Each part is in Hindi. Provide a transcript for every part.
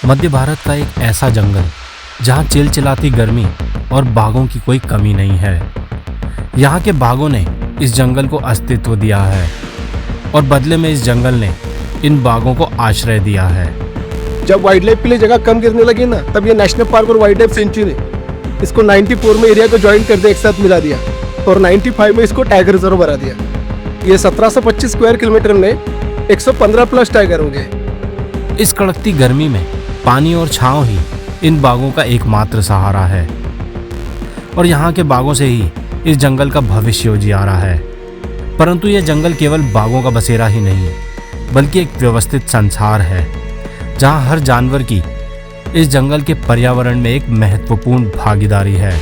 मध्य भारत का एक ऐसा जंगल जहाँ चिलचिलाती गर्मी और बाघों की कोई कमी नहीं है। यहाँ के बाघों ने इस जंगल को अस्तित्व दिया है और बदले में इस जंगल ने इन बाघों को आश्रय दिया है। जब वाइल्ड लाइफ के लिए जगह कम गिरने लगी ना, तब ये नेशनल पार्क और वाइल्ड लाइफ सेंचुरी इसको 94 में एरिया को ज्वाइन कर दिया, एक साथ मिला दिया और 95 में इसको टाइगर रिजर्व बना दिया। ये 1725 स्क्वायर किलोमीटर में 115 प्लस टाइगर होंगे। इस कड़कती गर्मी में पानी और छांव ही इन बाघों का एकमात्र सहारा है और यहाँ के बाघों से ही इस जंगल का भविष्य उजियारा है। परंतु यह जंगल केवल बाघों का बसेरा ही नहीं, बल्कि एक व्यवस्थित संसार है जहाँ हर जानवर की इस जंगल के पर्यावरण में एक महत्वपूर्ण भागीदारी है।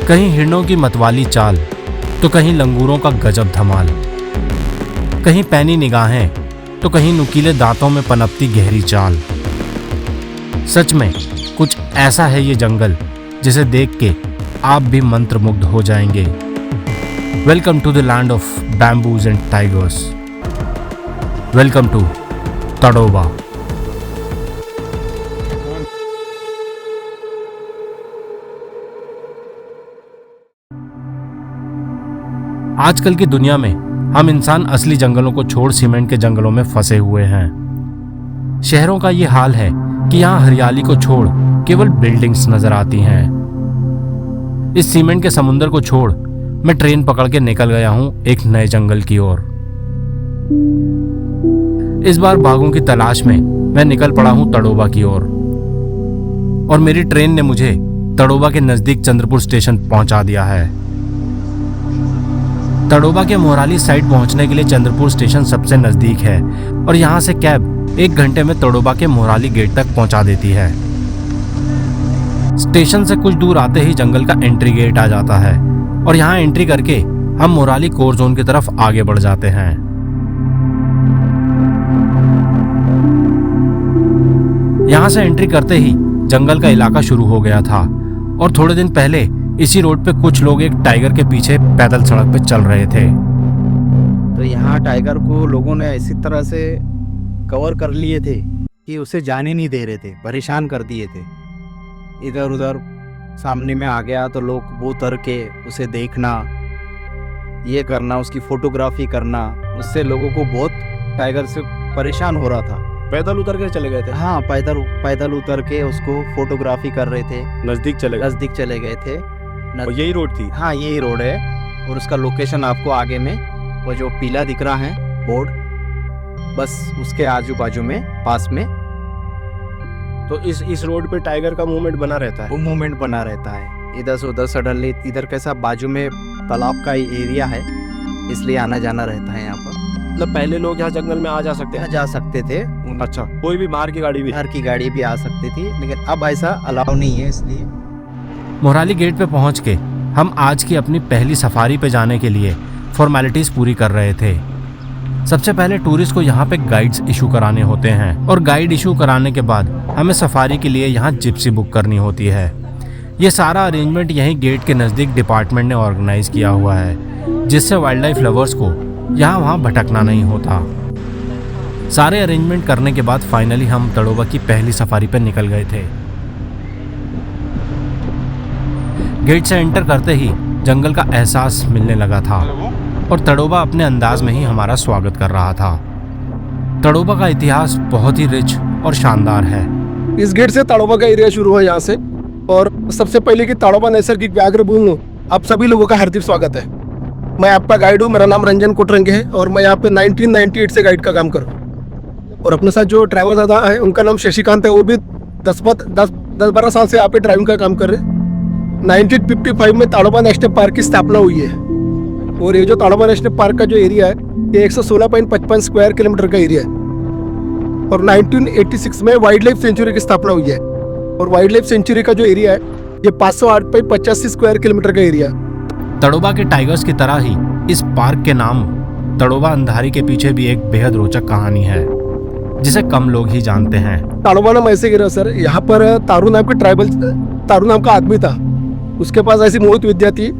कहीं हिरणों की मतवाली चाल तो कहीं लंगूरों का गजब धमाल, कहीं पैनी निगाहें तो कहीं नुकीले दांतों में पनपती गहरी चाल। सच में कुछ ऐसा है ये जंगल जिसे देख के आप भी मंत्रमुग्ध हो जाएंगे। Welcome to the land of bamboos and tigers. Welcome to Tadoba. आजकल की दुनिया में हम इंसान असली जंगलों को छोड़ सीमेंट के जंगलों में फंसे हुए हैं। शहरों का ये हाल है कि यहाँ हरियाली को छोड़ केवल बिल्डिंग्स नजर आती हैं। इस सीमेंट के समुंदर को छोड़ मैं ट्रेन पकड़ के निकल गया हूं एक नए जंगल की ओर। इस बार बाघों की तलाश में मैं निकल पड़ा हूं तड़ोबा की ओर और मेरी ट्रेन ने मुझे तड़ोबा के नजदीक चंद्रपुर स्टेशन पहुंचा दिया है। तड़ोबा के मोराली साइड पहुंचने के लिए चंद्रपुर स्टेशन सबसे नजदीक है और यहां से कैब 1 घंटे में तड़ोबा के मोराली गेट तक पहुंचा देती है। स्टेशन से कुछ दूर आते ही जंगल का एंट्री गेट आ जाता है और यहां एंट्री करके हम मोराली कोर जोन की तरफ आगे बढ़ जाते हैं। यहां से एंट्री करते ही जंगल का इलाका शुरू हो गया था और थोड़े दिन पहले इसी रोड पे कुछ लोग एक टाइगर के पीछे पैदल सड़क पे चल रहे थे। तो यहाँ टाइगर को लोगों ने इसी तरह से कवर कर लिए थे कि उसे जाने नहीं दे रहे थे, परेशान कर दिए थे। इधर उधर सामने में आ गया तो लोग वो उतर के उसे देखना, ये करना, उसकी फोटोग्राफी करना, उससे लोगों को बहुत टाइगर से परेशान हो रहा था। पैदल उतर के चले गए थे। हाँ, पैदल उतर के उसको फोटोग्राफी कर रहे थे। नजदीक चले गए थे। और यही रोड थी। हाँ, यही रोड है और उसका लोकेशन आपको आगे में वो जो पीला दिख रहा है बोर्ड, बस उसके आजू बाजू में पास में। तो इस रोड पे टाइगर का मूवमेंट बना रहता है। वो मूवमेंट बना रहता है इधर से उधर। सडनली इधर कैसा बाजू में तालाब का एरिया है, इसलिए आना जाना रहता है यहाँ पर। मतलब पहले लोग यहाँ जंगल में आ जा सकते हैं? जा सकते थे। अच्छा, कोई भी बाहर की गाड़ी भी आ सकती थी, लेकिन अब ऐसा अलाउ नहीं है। इसलिए मोराली गेट पे पहुंच के हम आज की अपनी पहली सफारी पे जाने के लिए फॉर्मेलिटीज पूरी कर रहे थे। सबसे पहले टूरिस्ट को यहाँ पे गाइड्स इशू कराने होते हैं और गाइड इशू कराने के बाद हमें सफारी के लिए यहाँ जिप्सी बुक करनी होती है। ये सारा अरेंजमेंट यहीं गेट के नज़दीक डिपार्टमेंट ने ऑर्गेनाइज किया हुआ है, जिससे वाइल्ड लाइफ लवर्स को यहाँ वहाँ भटकना नहीं होता। सारे अरेंजमेंट करने के बाद फाइनली हम तड़ोबा की पहली सफारी पर निकल गए थे। गेट से एंटर करते ही जंगल का एहसास मिलने लगा था और तड़ोबा अपने अंदाज में ही हमारा स्वागत कर रहा था। तड़ोबा का इतिहास बहुत ही रिच और शानदार है। इस गेट से तड़ोबा का एरिया शुरू हुआ यहाँ से। और सबसे पहले कि तड़ोबा नैसर्गिक व्याघ्र भूमि, आप सभी लोगों का हार्दिक स्वागत है। मैं आपका गाइड हूँ, मेरा नाम रंजन कोटरंगे है और मैं यहाँ पे 1998 से गाइड का काम कर रहा हूँ। और अपने साथ जो ड्राइवर दादा है उनका नाम शशिकांत है, वो भी 10-12 साल से यहाँ पे ड्राइविंग का काम कर रहे हैं। 1955 में तड़ोबा नेशनल पार्क की स्थापना हुई है और ये जो तड़ोबा नेशनल पार्क का जो एरिया है ये 116.55 स्क्वायर किलोमीटर का एरिया है। और 1986 में वाइल्ड लाइफ सेंचुरी की स्थापना हुई है और वाइल्ड लाइफ सेंचुरी का जो एरिया है ये 508.85 स्क्वायर किलोमीटर का एरिया है। तड़ोबा के टाइगर्स की तरह ही इस पार्क के नाम तड़ोबा अंधारी के पीछे भी एक बेहद रोचक कहानी है, जिसे कम लोग ही जानते हैं। तड़ोबा नाम ऐसे गिरा सर, यहाँ पर तारू नाम का आदमी था। उसके पास ऐसी मोहित विद्या थी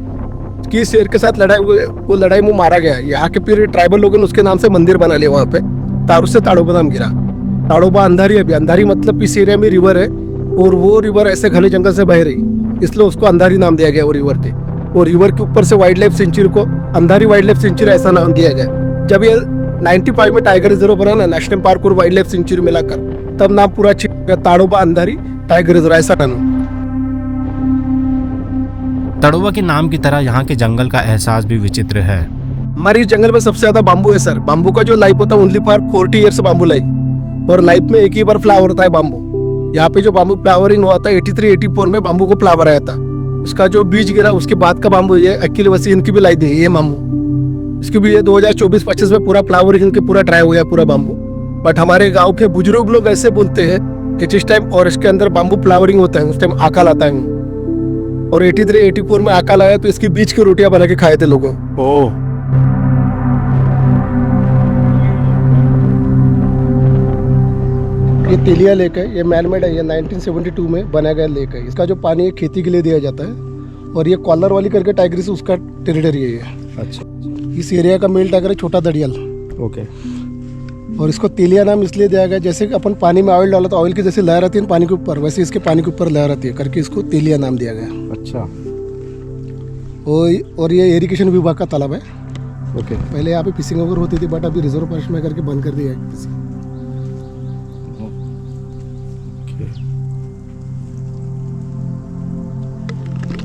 कि शेर के साथ लड़ाई में मारा गया। यहाँ के फिर ट्राइबल लोगों ने उसके नाम से मंदिर बना लिया वहाँ पे, तारू से तड़ोबा नाम गिरा। ताड़ोबा अंधारी है। अभी अंधारी मतलब इस एरिया में रिवर है और वो रिवर ऐसे घने जंगल से बह रही, इसलिए उसको अंधारी नाम दिया गया वो रिवर पे। और रिवर के ऊपर से वाइल्ड लाइफ सेंचुरी को अंधारी वाइल्ड लाइफ सेंचुरी ऐसा नाम दिया गया। जब ये 95 में टाइगर रिजर्व बना ना, नेशनल पार्क और वाइल्ड लाइफ सेंचुरी मिलाकर, तब नाम पूरा ताड़ोबा अंधारी टाइगर रिजर्व ऐसा नाम। ताड़ोबा के नाम की तरह यहाँ के जंगल का एहसास भी विचित्र है। हमारे इस जंगल में सबसे ज्यादा बाम्बू है सर। बाम्बू का जो लाइफ होता है only for 40 years bamboo life, और लाइफ में एक ही बार फ्लावर होता है बाम्बू। यहाँ पे जो बाम्बू फ्लावरिंग हुआ था 83-84 में बाम्बू को फ्लावर आया था। उसका जो बीज गिरा उसके बाद का बाम्बू ये एक्चुअली वैसे इनकी भी लाइफ है ये बाम्बू। इसकी भी ये 2024-25 में पूरा फ्लावरिंग इनके पूरा ड्राई हो गया पूरा बाम्बू। बट हमारे गाँव के बुजुर्ग लोग ऐसे बोलते हैं कि जिस टाइम और इसके अंदर बाम्बू फ्लावरिंग होता है उस टाइम अकाल आता है। और 83-84 में अकाल आया तो इसकी बीज की रोटियां बना के खाए थे लोगों। ओह, ये तेलिया लेक है, ये मैनमेड है, ये 1972 में बनाया गया लेक है। इसका जो पानी है खेती के लिए दिया जाता है। और ये कॉलर वाली करके टाइगर से उसका टेरिटरी है ये। अच्छा, इस एरिया का मेल टाइगर है छोटा दड़ियल। ओके। और इसको तेलिया नाम इसलिए दिया गया, जैसे कि अपन पानी में ऑयल डाला तो ऑयल की जैसे लहर आती है ना पानी के ऊपर, वैसे इसके पानी के ऊपर लहर आती है करके इसको तेलिया नाम दिया गया। अच्छा, और ये इरिगेशन विभाग का तालाब है। ओके। पहले यहाँ पे फिशिंग वगैरह होती थी, बट अभी रिजर्व फॉरेस्ट में करके बंद कर दिया है फिशिंग।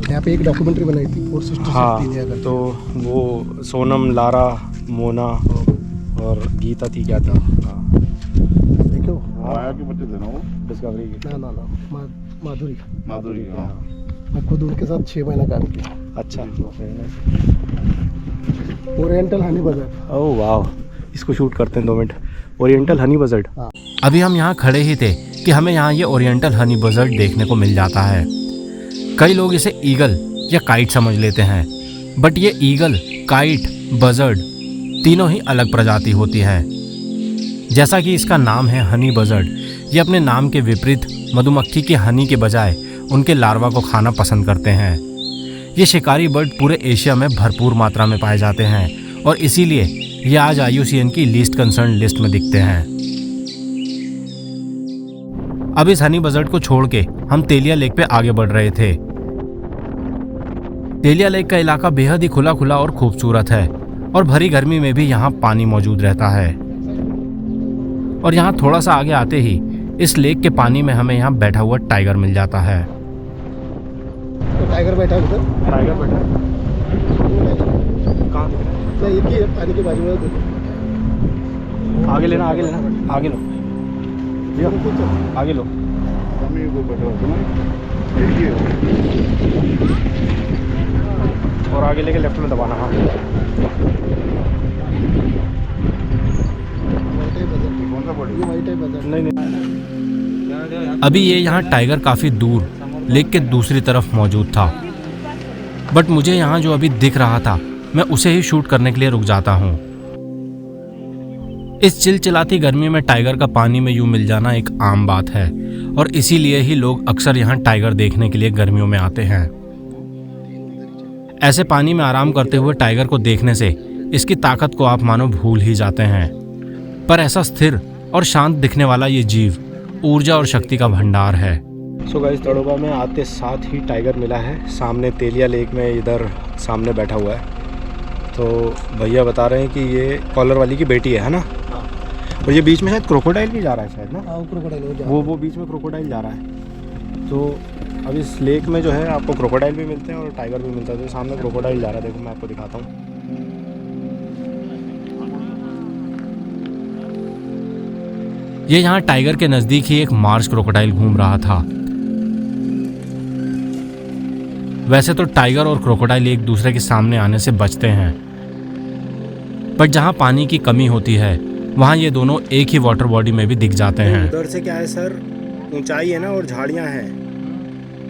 यहाँ पे एक डॉक्यूमेंट्री बनाई थी फोर सिस्टर्स। हाँ, तो वो सोनम, लारा, मोना और गीता थी, क्या था? हाँ, देखो आया कि बच्चे थे ना वो डिस्कवरी की। ना माधुरी माधुरी, हाँ। मैं खुद उनके साथ 6 महीना काम किया। अच्छा, ओरिएंटल हनी बजट। ओह वाह, इसको शूट करते हैं 2 मिनट। Oriental Honey budget. अभी हम यहाँ खड़े ही थे कि हमें यहाँ ये ओरिएंटल हनी बजर्ड देखने को मिल जाता है। कई लोग इसे ईगल या काइट समझ लेते हैं, बट ये ईगल, काइट, बजर्ड तीनों ही अलग प्रजाति होती है। जैसा कि इसका नाम है हनी बजर्ड, ये अपने नाम के विपरीत मधुमक्खी के हनी के बजाय उनके लार्वा को खाना पसंद करते हैं। ये शिकारी बर्ड पूरे एशिया में भरपूर मात्रा में पाए जाते हैं और इसीलिए ये आज IUCN की लीस्ट कंसर्न लिस्ट में दिखते हैं। अब इस हनी बजर्ड को छोड़ के हम तेलिया लेक पे आगे बढ़ रहे थे। तेलिया लेक का इलाका बेहद ही खुला खुला और खूबसूरत है और भरी गर्मी में भी यहाँ पानी मौजूद रहता है। और यहाँ थोड़ा सा आगे आते ही इस लेक के पानी में हमें यहाँ बैठा हुआ टाइगर मिल जाता है। तो टाइगर बैठा है उधर। टाइगर बैठा है कहाँ? नहीं, एक ही है पानी के बाजू में देखो। आगे लेना, आगे लेना, आगे लो भैया, आगे लो। और आगे लेके लेफ्ट में दबाना। हाँ, नहीं नहीं, अभी ये यहाँ टाइगर काफी दूर लेक के दूसरी तरफ मौजूद था, बट मुझे यहाँ जो अभी दिख रहा था मैं उसे ही शूट करने के लिए रुक जाता हूँ। इस चिलचिलाती गर्मी में टाइगर का पानी में यूं मिल जाना एक आम बात है और इसीलिए ही लोग अक्सर यहाँ टाइगर देखने के लिए गर्मियों में आते हैं। ऐसे पानी में आराम करते हुए टाइगर को देखने से इसकी ताकत को आप मानो भूल ही जाते हैं। पर ऐसा स्थिर और शांत दिखने वाला ये जीव ऊर्जा और शक्ति का भंडार है। सो गाइस, ताड़ोबा में आते साथ ही टाइगर मिला है सामने तेलिया लेक में, इधर सामने बैठा हुआ है। तो भैया बता रहे हैं कि ये कॉलर वाली की बेटी है ना? और ये बीच में शायद क्रोकोडाइल भी जा रहा है शायद ना? क्रोकोडाइल वो बीच में क्रोकोडाइल जा रहा है। तो अब इस लेक में जो है आपको क्रोकोडाइल भी मिलते हैं और टाइगर भी मिलता है। तो सामने क्रोकोडाइल जा रहा है, देखो मैं आपको दिखाता हूँ। ये यहाँ टाइगर के नजदीक ही एक मार्श क्रोकोडाइल घूम रहा था। वैसे तो टाइगर और क्रोकोडाइल एक दूसरे के सामने आने से बचते हैं, पर जहाँ पानी की कमी होती है वहाँ ये दोनों एक ही वाटर बॉडी में भी दिख जाते हैं। उधर से क्या है सर, ऊंचाई है ना और झाड़ियाँ हैं,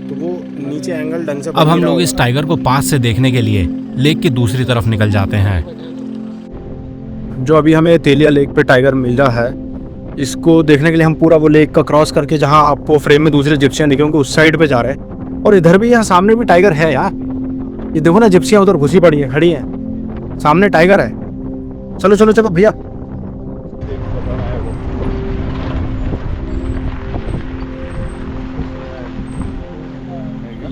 तो वो नीचे एंगल ढंग से अब हम लोग इस टाइगर को पास से देखने के लिए लेक की दूसरी तरफ निकल जाते हैं। जो अभी हमें तेलिया लेक पे टाइगर मिल रहा है, इसको देखने के लिए हम पूरा वो लेक का क्रॉस करके जहाँ आपको फ्रेम में दूसरे जिप्सियाँ दिखेंगे उस साइड पे जा रहे हैं। और इधर भी यहाँ सामने भी टाइगर है यार, ये देखो ना, जिप्सियाँ उधर घुसी पड़ी हैं, खड़ी हैं, सामने टाइगर है। चलो चलो चलो भैया,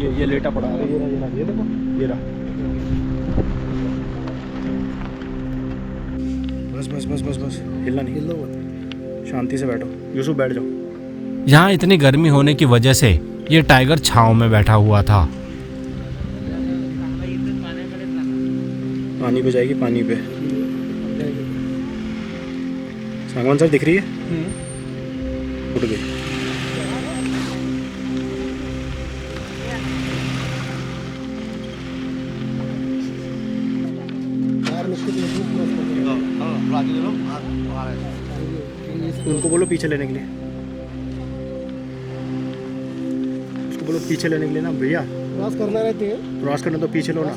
ये लेटा पड़ा है, ये देखो, ये रहा। बस हिलना नहीं, शांति से बैठो। यूसुफ बैठ जाओ। यहाँ इतनी गर्मी होने की वजह से ये टाइगर छांव में बैठा हुआ था। पानी पे जाएगी, पानी पे। सागवान सर दिख रही है? उठ गई। उनको बोलो पीछे लेने के लिए, उसको बोलो पीछे लेने के लिए ना भैया। क्रॉस करना रहते हैं, क्रॉस करना तो पीछे लो ना।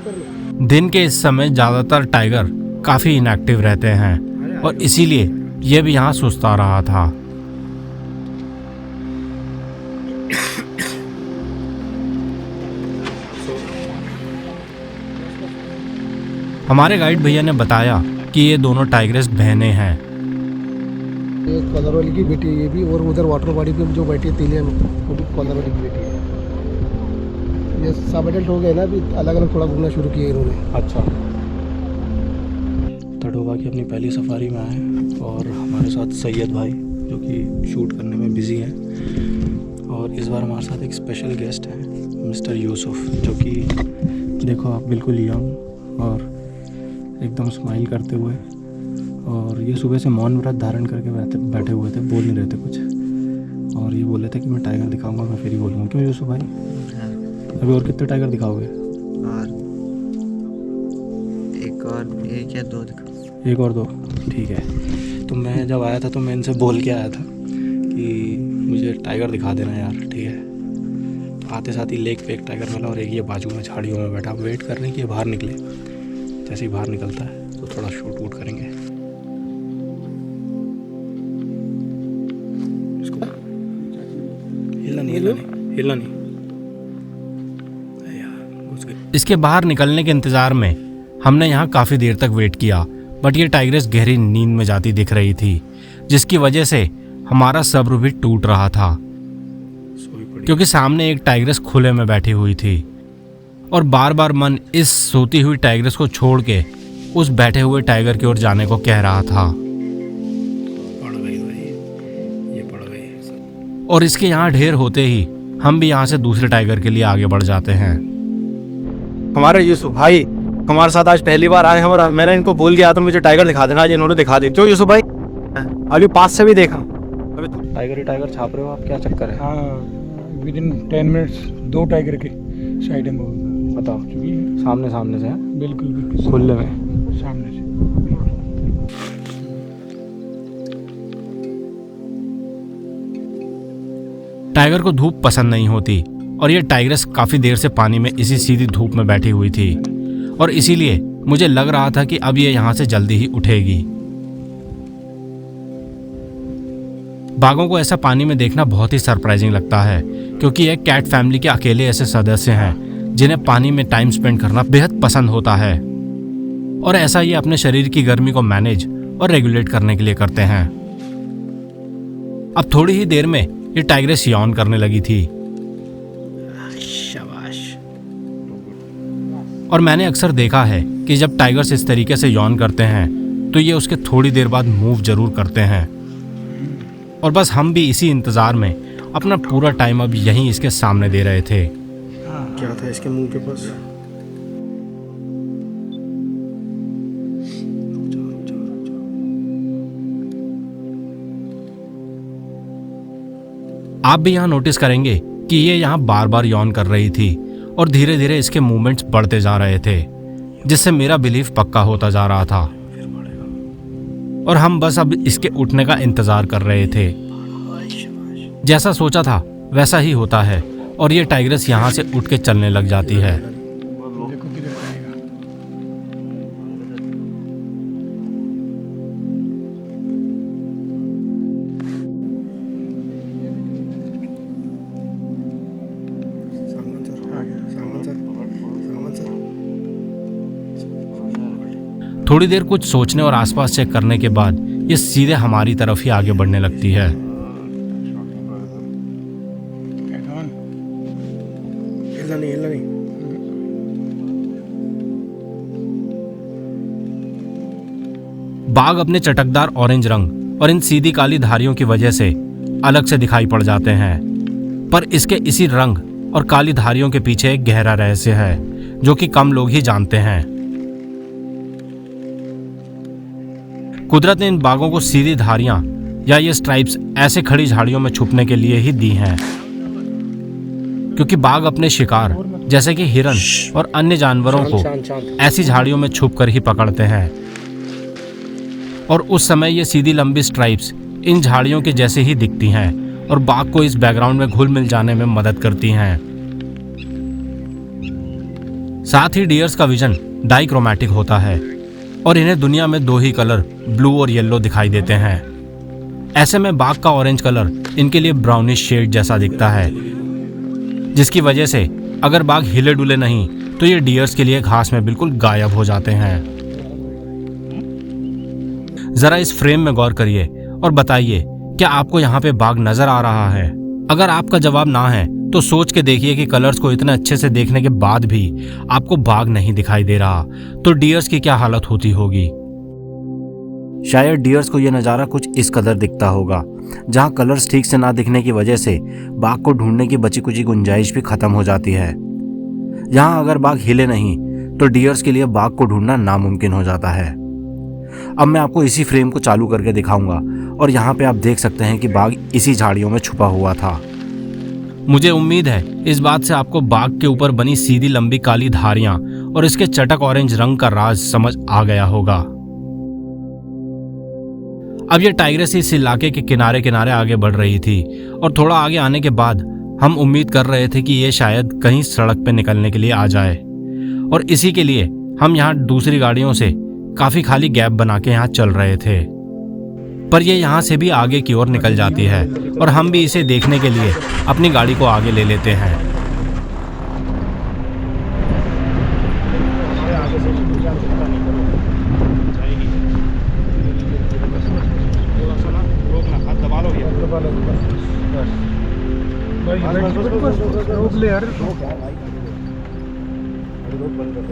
दिन के इस समय ज़्यादातर टाइगर काफ़ी इनएक्टिव रहते हैं और इसीलिए ये भी यहाँ सुस्ता रहा था। हमारे गाइड भैया ने बताया कि ये दोनों टाइग्रेस बहनें हैं। ये कॉलर वाली की बेटी है ये भी, और उधर वाटर बॉडी पे जो बैठी है तेलिया में, वो भी कॉलर वाली की बेटी है। ये सब एडल्ट हो गए ना, अभी अलग अलग थोड़ा घूमना शुरू किया इन्होंने। अच्छा। तड़ोबा की अपनी पहली सफारी में आए और हमारे साथ सैयद भाई जो कि शूट करने में बिजी हैं, और इस बार हमारे साथ एक स्पेशल गेस्ट है मिस्टर यूसुफ, जो कि देखो आप बिल्कुल यंग और एकदम स्माइल करते हुए, और ये सुबह से मौन व्रत धारण करके बैठे हुए थे, बोल नहीं रहे थे कुछ, और ये बोले थे कि मैं टाइगर दिखाऊंगा, मैं फिर ही बोलूँगा। क्यों यूसुफ भाई? अभी और कितने टाइगर दिखाओगे? और एक या दो दिखाओ। एक और दो, ठीक है। तो मैं जब आया था तो मैं इनसे बोल के आया था कि मुझे टाइगर दिखा देना यार, ठीक है। तो आते साथ ही लेक पे एक टाइगर मिला और एक ये बाजू में झाड़ियों में बैठा। वेट कर रहे हैं कि ये बाहर निकले। जैसे ही बाहर निकलता है तो थोड़ा शूट वूट करेंगे। हिलना नहीं। इसके बाहर निकलने के इंतजार में हमने यहाँ काफ़ी देर तक वेट किया, बट ये टाइग्रेस गहरी नींद में जाती दिख रही थी, जिसकी वजह से हमारा सब्र भी टूट रहा था, क्योंकि सामने एक टाइग्रेस खुले में बैठी हुई थी और बार बार मन इस सोती हुई टाइग्रेस को छोड़ के उस बैठे हुए टाइगर की ओर जाने को कह रहा था। पड़ गई भाई, ये पड़ गई। और इसके यहाँ ढेर होते ही हम भी यहाँ से दूसरे टाइगर के लिए आगे बढ़ जाते हैं। हमारे यूसुफ भाई हमारे साथ आज पहली बार आए हैं और मैंने इनको बोल गया तो मुझे टाइगर दिखा देना, आज इन्होंने दिखा दी। क्यों यूसुफ भाई? अभी पास से भी देखा। टाइगर ही टाइगर छाप रहे हो आप, क्या चक्कर है? हाँ, विदिन 10 मिनट्स 2 टाइगर के साइड में बताओ। चुकी है। सामने से हैं? बिल्कुल खुले में सामने से। टाइगर को धूप पसंद नहीं होती और ये टाइग्रेस काफी देर से पानी में इसी सीधी धूप में बैठी हुई थी, और इसीलिए मुझे लग रहा था कि अब ये यहाँ से जल्दी ही उठेगी। बाघों को ऐसा पानी में देखना बहुत ही सरप्राइजिंग लगता है, क्योंकि ये कैट फैमिली के अकेले ऐसे सदस्य हैं जिन्हें पानी में टाइम स्पेंड करना बेहद पसंद होता है, और ऐसा ये अपने शरीर की गर्मी को मैनेज और रेगुलेट करने के लिए करते हैं। अब थोड़ी ही देर में ये टाइग्रेस यौन करने लगी थी, शाबाश। और मैंने अक्सर देखा है कि जब टाइगर्स इस तरीके से यौन करते हैं तो ये उसके थोड़ी देर बाद मूव जरूर करते हैं, और बस हम भी इसी इंतजार में अपना पूरा टाइम अब यहीं इसके सामने दे रहे थे। क्या था इसके मुंह के पास? आप भी यहाँ नोटिस करेंगे कि ये यहाँ बार बार यौन कर रही थी और धीरे धीरे इसके मूवमेंट्स बढ़ते जा रहे थे, जिससे मेरा बिलीफ पक्का होता जा रहा था, और हम बस अब इसके उठने का इंतजार कर रहे थे। जैसा सोचा था वैसा ही होता है, और ये टाइग्रेस यहाँ से उठ के चलने लग जाती है। देखो किधर जाएगा। थोड़ी देर कुछ सोचने और आसपास चेक करने के बाद ये सीधे हमारी तरफ ही आगे बढ़ने लगती है। Get on. हिलना नहीं बाघ अपने चटकदार ऑरेंज रंग और इन सीधी काली धारियों की वजह से अलग से दिखाई पड़ जाते हैं, पर इसके इसी रंग और काली धारियों के पीछे एक गहरा रहस्य है जो कि कम लोग ही जानते हैं। कुदरत ने इन बाघों को सीधी धारियां या ये स्ट्राइप्स ऐसे खड़ी झाड़ियों में छुपने के लिए ही दी हैं, क्योंकि बाघ अपने शिकार जैसे कि हिरन और अन्य जानवरों को ऐसी झाड़ियों में छुपकर ही पकड़ते हैं, और उस समय ये सीधी लंबी स्ट्राइप्स इन झाड़ियों के जैसे ही दिखती हैं और बाघ को इस बैकग्राउंड में घुल मिल जाने में मदद करती हैं। साथ ही डियर्स का विजन डाइक्रोमैटिक होता है और इन्हें दुनिया में दो ही कलर ब्लू और येलो दिखाई देते हैं। ऐसे में बाघ का ऑरेंज कलर इनके लिए ब्राउनिश शेड जैसा दिखता है, जिसकी वजह से अगर बाघ हिले डुले नहीं तो ये डियर्स के लिए घास में बिल्कुल गायब हो जाते हैं। जरा इस फ्रेम में गौर करिए और बताइए, क्या आपको यहाँ पे बाघ नजर आ रहा है? अगर आपका जवाब ना है तो सोच के देखिए कि कलर्स को इतने अच्छे से देखने के बाद भी आपको बाघ नहीं दिखाई दे रहा, तो डियर्स की क्या हालत होती होगी। शायद डियर्स को यह नज़ारा कुछ इस कदर दिखता होगा, जहाँ कलर्स ठीक से ना दिखने की वजह से बाघ को ढूंढने की बची कुची गुंजाइश भी खत्म हो जाती है। यहाँ अगर बाघ हिले नहीं तो डियर्स के लिए बाघ को ढूंढना नामुमकिन हो जाता है। अब मैं आपको इसी फ्रेम को चालू करके दिखाऊंगा और यहाँ पे आप देख सकते हैं कि बाघ इसी झाड़ियों में छुपा हुआ था। मुझे उम्मीद है इस बात से आपको बाघ के ऊपर बनी सीधी लंबी काली धारियां और इसके चटक ऑरेंज रंग का राज समझ आ गया होगा। अब ये टाइग्रेस इस इलाके के किनारे किनारे आगे बढ़ रही थी और थोड़ा आगे आने के बाद हम उम्मीद कर रहे थे कि ये शायद कहीं सड़क पे निकलने के लिए आ जाए, और इसी के लिए हम यहाँ दूसरी गाड़ियों से काफी खाली गैप बना के यहाँ चल रहे थे, पर ये यहाँ से भी आगे की ओर निकल जाती है और हम भी इसे देखने के लिए अपनी गाड़ी को आगे ले लेते हैं।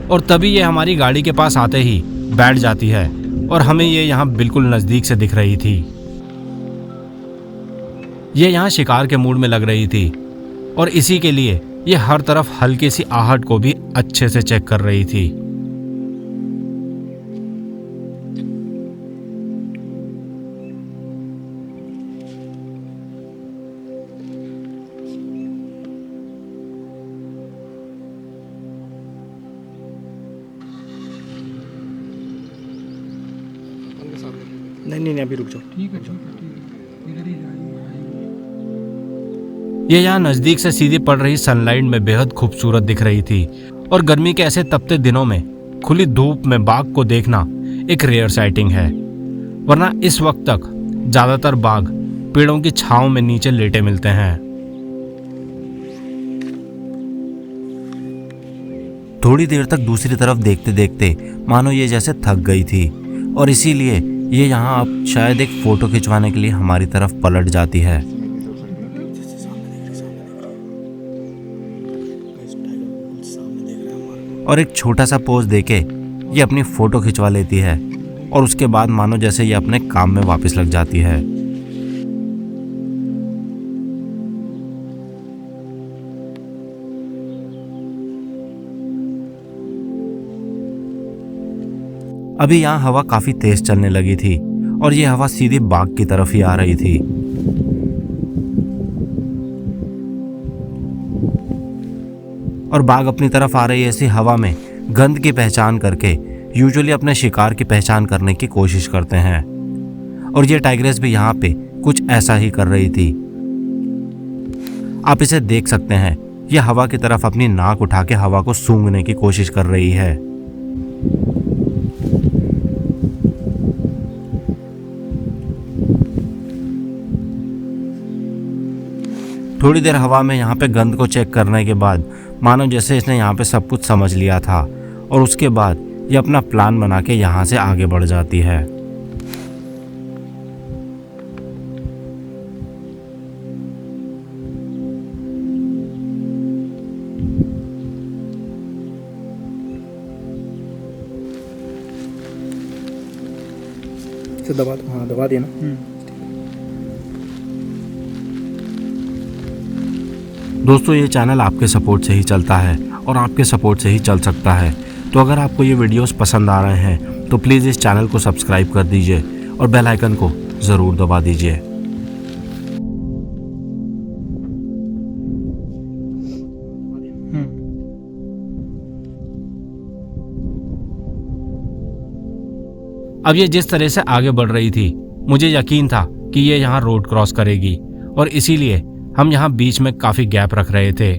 और तभी ये हमारी गाड़ी के पास आते ही बैठ जाती है और हमें ये यहाँ बिल्कुल नज़दीक से दिख रही थी। ये यहाँ शिकार के मूड में लग रही थी और इसी के लिए ये हर तरफ हल्की सी आहट को भी अच्छे से चेक कर रही थी। नहीं अभी रुक जाओ। ठीक है इधर ही जाइए। ये यहाँ नज़दीक से सीधी पड़ रही सनलाइट में बेहद खूबसूरत दिख रही थी, और गर्मी के ऐसे तपते दिनों में खुली धूप में बाघ को देखना एक रेयर साइटिंग है, वरना इस वक्त तक ज़्यादातर बाघ पेड़ों की छांव में नीचे लेटे मिलते हैं। थोड़ी देर तक दूसरी तरफ देखते देखते मानो ये जैसे थक गई थी, और इसीलिए ये यहाँ अब शायद एक फ़ोटो खिंचवाने के लिए हमारी तरफ पलट जाती है। और एक छोटा सा पोज देके ये अपनी फ़ोटो खिंचवा लेती है, और उसके बाद मानो जैसे ये अपने काम में वापस लग जाती है। अभी यहाँ हवा काफी तेज चलने लगी थी और ये हवा सीधी बाघ की तरफ ही आ रही थी। और बाघ अपनी तरफ आ रही ऐसी हवा में गंध की पहचान करके यूजुअली अपने शिकार की पहचान करने की कोशिश करते हैं, और ये टाइग्रेस भी यहाँ पे कुछ ऐसा ही कर रही थी। आप इसे देख सकते हैं, ये हवा की तरफ अपनी नाक उठा के हवा को सूंघने की कोशिश कर रही है। थोड़ी देर हवा में यहाँ पे गंध को चेक करने के बाद मानो जैसे इसने यहाँ पे सब कुछ समझ लिया था, और उसके बाद ये अपना प्लान बना के यहाँ से आगे बढ़ जाती है। से दबा दो, हाँ दबा दिया ना। दोस्तों ये चैनल आपके सपोर्ट से ही चलता है और आपके सपोर्ट से ही चल सकता है। तो अगर आपको ये वीडियोस पसंद आ रहे हैं तो प्लीज़ इस चैनल को सब्सक्राइब कर दीजिए और बेल आइकन को ज़रूर दबा दीजिए। अब ये जिस तरह से आगे बढ़ रही थी मुझे यकीन था कि ये यहाँ रोड क्रॉस करेगी और इसीलिए हम यहाँ बीच में काफ़ी गैप रख रहे थे।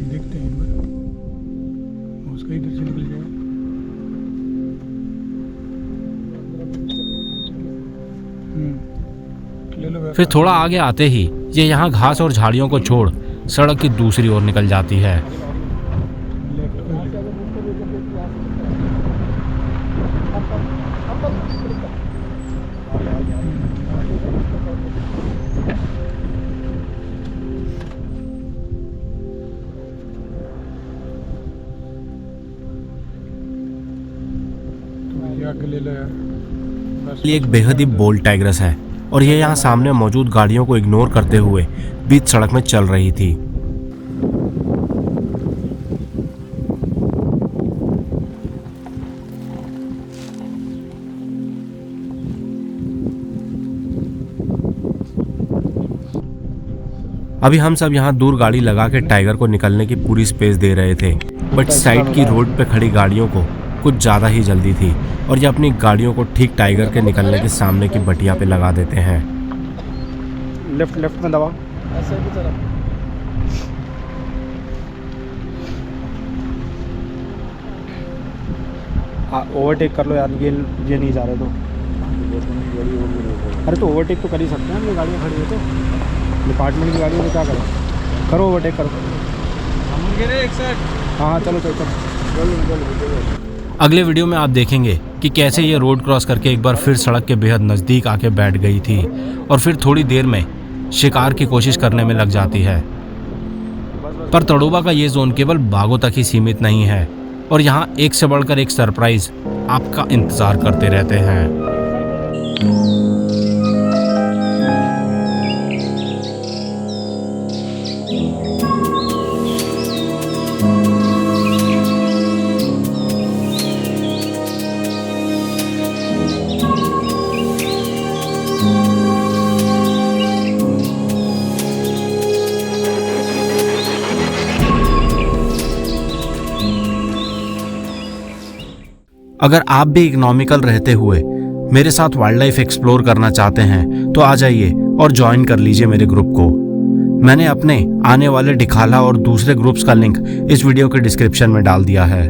देखते हैं एक बार, उसका इधर से निकल जाएगा। ले लो फिर थोड़ा आगे आते ही ये यहाँ घास और झाड़ियों को छोड़ सड़क की दूसरी ओर निकल जाती है। लेफ्ट को ले लो। तो ये आगे ले लो यार, बस। ये एक बेहद ही बोल्ड टाइग्रेस है और ये यहाँ सामने मौजूद गाड़ियों को इग्नोर करते हुए बीच सड़क में चल रही थी। अभी हम सब यहाँ दूर गाड़ी लगा के टाइगर को निकलने की पूरी स्पेस दे रहे थे, बट साइड की रोड पे खड़ी गाड़ियों को कुछ ज़्यादा ही जल्दी थी और ये अपनी गाड़ियों को ठीक टाइगर के निकलने के सामने की बटिया पे लगा देते हैं। लेफ्ट में दबाओ। ऐसे की तरफ हाँ ओवरटेक कर लो यार, ये नहीं जा रहे तो। अरे तो ओवरटेक तो कर ही सकते हैं हम, ये गाड़ियाँ खड़ी है तो डिपार्टमेंट की गाड़ी है तो क्या करें, करो ओवरटेक करो। हाँ चलो चलो चलो। अगले वीडियो में आप देखेंगे कि कैसे ये रोड क्रॉस करके एक बार फिर सड़क के बेहद नज़दीक आके बैठ गई थी और फिर थोड़ी देर में शिकार की कोशिश करने में लग जाती है। पर तड़ोबा का ये जोन केवल बाघों तक ही सीमित नहीं है और यहाँ एक से बढ़कर एक सरप्राइज आपका इंतज़ार करते रहते हैं। अगर आप भी इकोनॉमिकल रहते हुए मेरे साथ वाइल्ड लाइफ एक्सप्लोर करना चाहते हैं तो आ जाइए और ज्वाइन कर लीजिए मेरे ग्रुप को। मैंने अपने आने वाले डिखाला और दूसरे ग्रुप्स का लिंक इस वीडियो के डिस्क्रिप्शन में डाल दिया है।